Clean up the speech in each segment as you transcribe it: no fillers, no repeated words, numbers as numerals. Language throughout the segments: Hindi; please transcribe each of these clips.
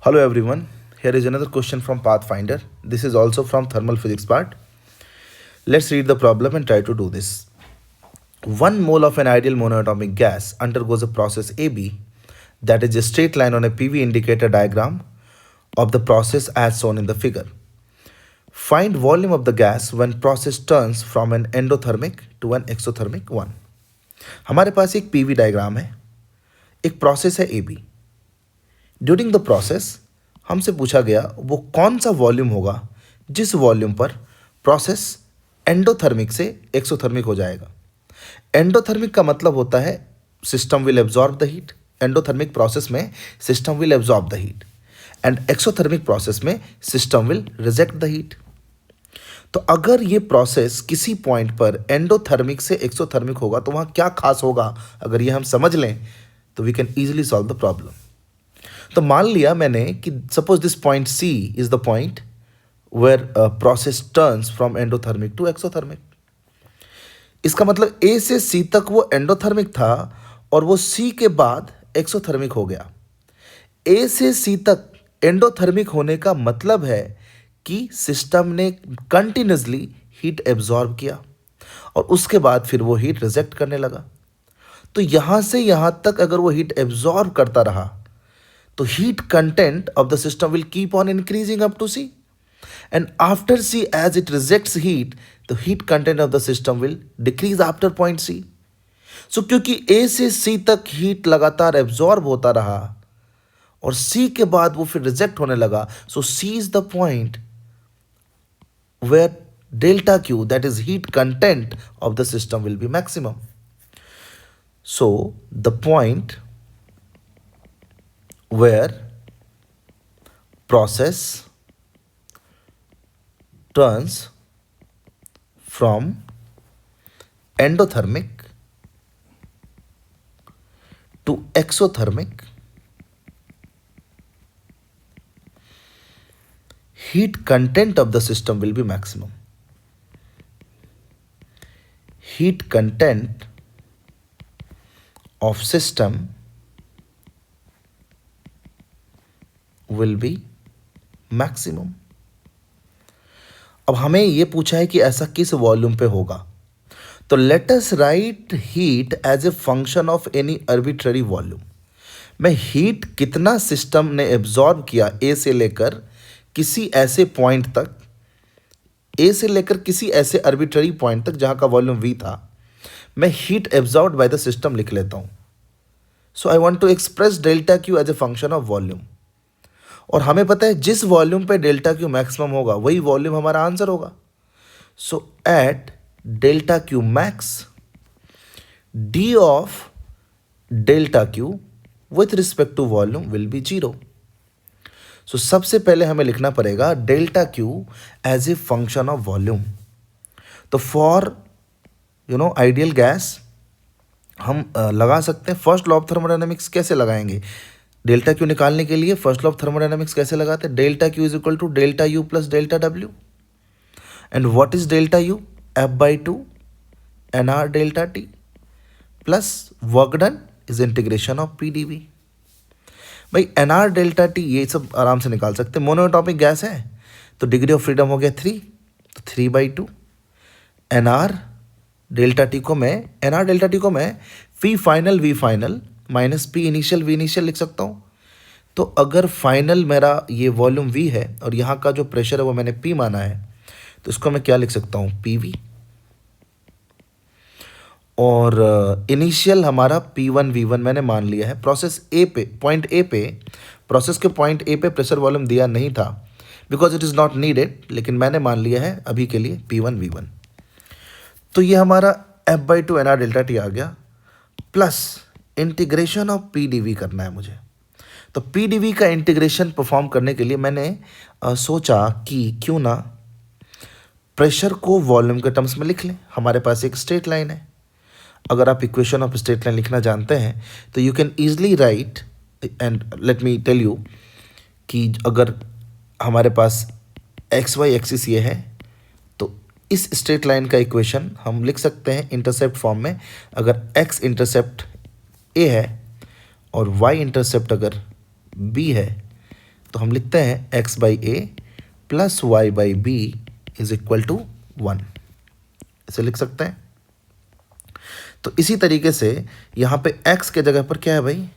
Hello everyone, here is another question from Pathfinder. This is also from thermal physics part. Let's read the problem and try to do this. 1 mole of an ideal monoatomic gas undergoes a process AB, that is a straight line on a PV indicator diagram of the process as shown in the figure. Find volume of the gas when process turns from an endothermic to an exothermic one. हमारे पास एक PV डायग्राम है, एक प्रोसेस है AB. ड्यूरिंग द प्रोसेस हमसे पूछा गया वो कौन सा वॉल्यूम होगा जिस वॉल्यूम पर प्रोसेस एंडोथर्मिक से एक्सोथर्मिक हो जाएगा. एंडोथर्मिक का मतलब होता है system will absorb the heat. Endothermic process में system will absorb the heat and exothermic process में system will reject the heat. तो अगर ये प्रोसेस किसी पॉइंट पर एंडोथर्मिक से एक्सोथर्मिक होगा तो वहाँ क्या खास होगा, अगर ये हम समझ लें तो we can easily solve the problem. तो मान लिया मैंने कि suppose this point C is the point where process turns from endothermic to exothermic. इसका मतलब ए से सी तक वो एंडोथर्मिक था और वो सी के बाद एक्सोथर्मिक हो गया. ए से सी तक एंडोथर्मिक होने का मतलब है कि सिस्टम ने कंटिन्यूसली हीट एब्जॉर्ब किया और उसके बाद फिर वो हीट रिजेक्ट करने लगा. तो यहाँ से यहाँ तक अगर वो हीट एब्जॉर्ब करता रहा तो heat content of the system will keep on increasing up to C, and after C, as it rejects heat, the heat content of the system will decrease after point C. So क्योंकि A से C तक heat लगातार absorb होता रहा और C के बाद वो फिर reject होने लगा, so C is the point where delta Q, that is heat content of the system, will be maximum. So the point where process turns from endothermic to exothermic, heat content of the system will be maximum. Heat content of system will be maximum. अब हमें ये पूछा है कि ऐसा किस वॉल्यूम पे होगा. तो let us write heat as a function of any arbitrary volume. मैं हीट कितना सिस्टम ने एब्जॉर्ब किया ए से लेकर किसी ऐसे पॉइंट तक, ए से लेकर किसी ऐसे आर्बिट्ररी पॉइंट तक जहां का वॉल्यूम वी था, मैं heat absorb by the system लिख लेता हूं. So I want to express delta Q as a function of volume. और हमें पता है जिस वॉल्यूम पे डेल्टा क्यू मैक्सिमम होगा वही वॉल्यूम हमारा आंसर होगा. So at delta Q max, D of delta Q with respect to volume will be 0. सो सबसे पहले हमें लिखना पड़ेगा delta Q as a function of volume. तो फॉर आइडियल गैस हम लगा सकते हैं फर्स्ट लॉ ऑफ थर्मोडायनेमिक्स. कैसे लगाएंगे डेल्टा क्यू निकालने के लिए? फर्स्ट लॉ ऑफ थर्मोडायनेमिक्स कैसे लगाते हैं? Delta Q is equal to delta U plus delta W. And what is delta U? F by two N R delta T plus work done is integration of P D V. भाई एन आर डेल्टा टी ये सब आराम से निकाल सकते हैं. मोनोएटॉमिक गैस है तो डिग्री ऑफ फ्रीडम हो गया 3, तो 3/2. एन आर डेल्टा टी को मैं P final V final minus P initial V initial लिख सकता हूँ. तो अगर फाइनल मेरा ये वॉल्यूम वी है और यहाँ का जो प्रेशर है वो मैंने पी माना है, तो इसको मैं क्या लिख सकता हूँ? P V. और इनिशियल हमारा P1 V1 मैंने मान लिया है. प्रोसेस ए पे, पॉइंट ए पे, प्रोसेस के पॉइंट ए पे प्रेशर वॉल्यूम दिया नहीं था because it is not needed, लेकिन मैंने मान लिया है अभी के लिए P1 V1. तो ये हमारा F/2 NR डेल्टा टी आ गया plus integration of P D V करना है मुझे. तो पी डी वी का इंटीग्रेशन परफॉर्म करने के लिए मैंने सोचा कि क्यों ना प्रेशर को वॉल्यूम के टर्म्स में लिख लें. हमारे पास एक स्ट्रेट लाइन है. अगर आप इक्वेशन ऑफ स्ट्रेट लाइन लिखना जानते हैं तो you can easily write, and let me tell you कि अगर हमारे पास एक्स वाई एक्सिस ये है तो इस स्ट्रेट लाइन का इक्वेशन हम लिख सकते हैं इंटरसेप्ट फॉर्म में. अगर एक्स इंटरसेप्ट ए है और वाई इंटरसेप्ट अगर बी है तो हम लिखते हैं x by a plus y by b is equal to 1, इसे लिख सकते हैं। तो इसी तरीके से यहाँ पे x के जगह पर क्या है भाई,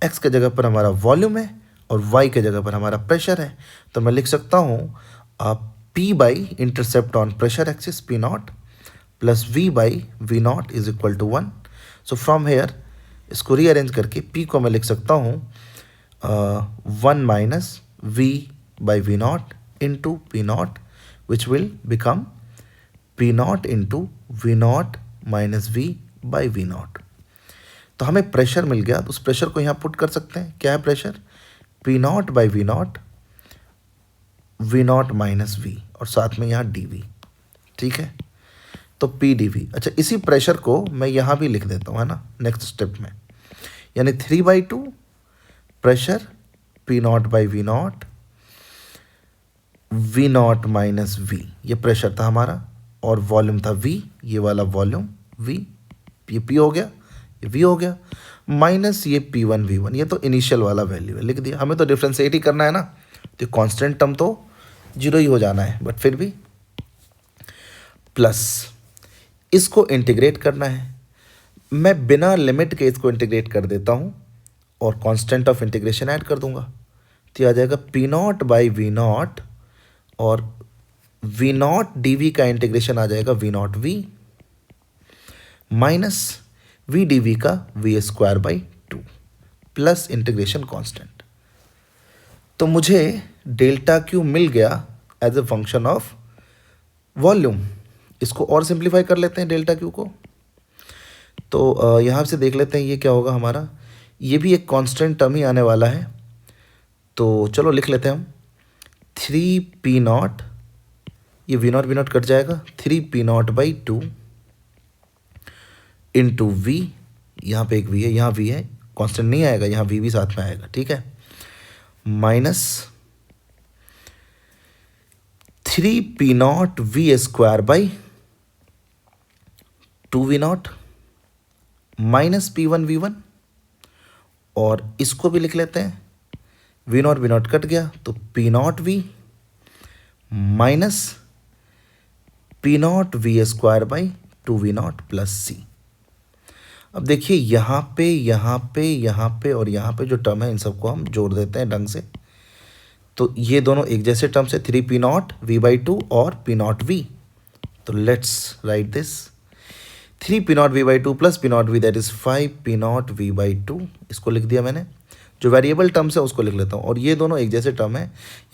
x के जगह पर हमारा वॉल्यूम है और y के जगह पर हमारा प्रेशर है। तो मैं लिख सकता हूँ P by intercept on pressure axis P naught plus V by V naught is equal to 1। So from here इसको रीअरेंज करके P को मैं लिख सकता हूँ 1 minus V by V naught into P naught which will become P naught into V naught minus V by V naught. तो हमें प्रेशर मिल गया, तो उस प्रेशर को यहाँ पुट कर सकते हैं। क्या है pressure, P naught by V naught, V naught minus V और साथ में यहाँ dV, ठीक है। तो P dV। अच्छा, इसी प्रेशर को मैं यहाँ भी लिख देता हूँ, है ना, नेक्स्ट स्टेप में, यानी 3/2 pressure P naught by V naught, V naught minus V, ये प्रेशर था हमारा, और वॉल्यूम था V, ये वाला वॉल्यूम V, ये P हो गया, ये V हो गया, माइनस ये P1 V1, ये तो इनिशियल वाला वैल्यू है, लिख दिया। हमें तो डिफ्रेंशिएट ही करना है ना, तो कांस्टेंट टर्म तो 0 ही हो जाना है, बट फिर भी प्लस इसको इंटीग्रेट करना है। मैं बिना लिमिट के इसको इंटीग्रेट कर देता हूँ और कांस्टेंट ऑफ इंटीग्रेशन ऐड कर दूंगा, तो आ जाएगा P naught by V naught, और V नॉट dV का इंटीग्रेशन आ जाएगा V naught V minus V dV का V square by 2 plus integration constant. तो मुझे डेल्टा Q मिल गया as a function of volume. इसको और सिंप्लीफाई कर लेते हैं डेल्टा Q को। तो यहाँ से देख लेते हैं ये क्या होगा हमारा, ये भी एक कांस्टेंट टर्म ही आने वाला है। तो चलो लिख लेते हैं हम 3P नॉट, ये V नॉट कट जाएगा, 3P not by 2 into V, यहाँ पे एक V है, यहाँ V है, कांस्टेंट नहीं आएगा, यहाँ V भी साथ में आएगा, ठीक है, minus 3P not V square by 2V not minus P1 V1, और इसको भी लिख लेते हैं, V नॉट कट गया, तो P not V minus P not V square by 2V not plus C। अब देखिए यहाँ पे और यहाँ पे जो टर्म है इन सबको हम जोड़ देते हैं ढंग से। तो ये दोनों एक जैसे टर्म से 3P नॉट V बाई 2 और P नॉट V। तो let's write this, 3P not V by 2 plus P not V that is 5P not V by 2, इसको लिख दिया मैंने। जो वेरिएबल टर्म्स है उसको लिख लेता हूँ, और ये दोनों एक जैसे टर्म है,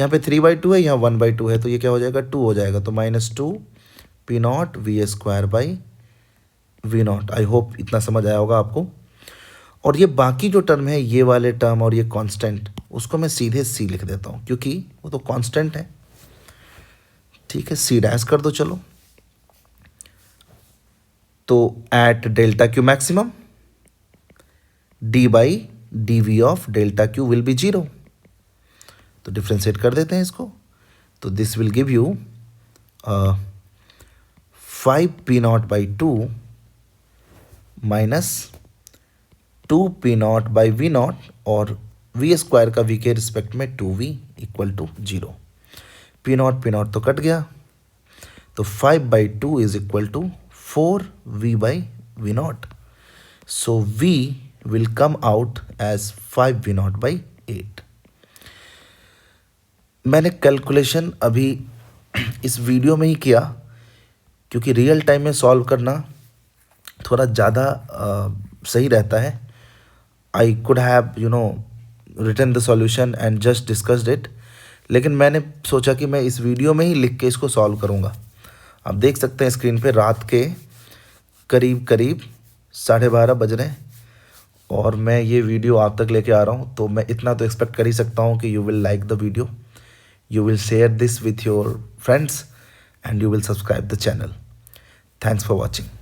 यहाँ पे 3/2 है, यहाँ 1/2 है, तो ये क्या हो जाएगा 2 हो जाएगा, तो minus 2P not V square by V not. I hope इतना समझ आया होगा आपको। और ये बाकी जो टर्म है, ये वाले टर्म और ये कांस्टेंट, उसको मैं सीधे C लिख देता हूँ क्योंकि वो तो कांस्टेंट है, ठीक है, C डैश कर दो चलो। तो at delta Q maximum D by dV of delta Q will be 0। तो डिफ्रेंशिएट कर देते हैं इसको, तो this will give you 5P naught by 2 minus 2P naught by V naught, और V स्क्वायर का V के रिस्पेक्ट में 2V equal to 0। P naught तो कट गया, तो 5/2 is equal to 4V by V naught. So V will come out as 5V not by 8। मैंने कैलकुलेशन अभी इस वीडियो में ही किया क्योंकि रियल टाइम में सॉल्व करना थोड़ा ज़्यादा सही रहता है। I could have written the solution and just discussed it, लेकिन मैंने सोचा कि मैं इस वीडियो में ही लिख के इसको सॉल्व करूँगा। आप देख सकते हैं स्क्रीन पे रात के करीब 12:30 बज रहे हैं और मैं ये वीडियो आप तक लेके आ रहा हूँ। तो मैं इतना तो एक्सपेक्ट कर ही सकता हूँ कि you will like the video, you will share this with your friends and you will subscribe the channel. Thanks for watching.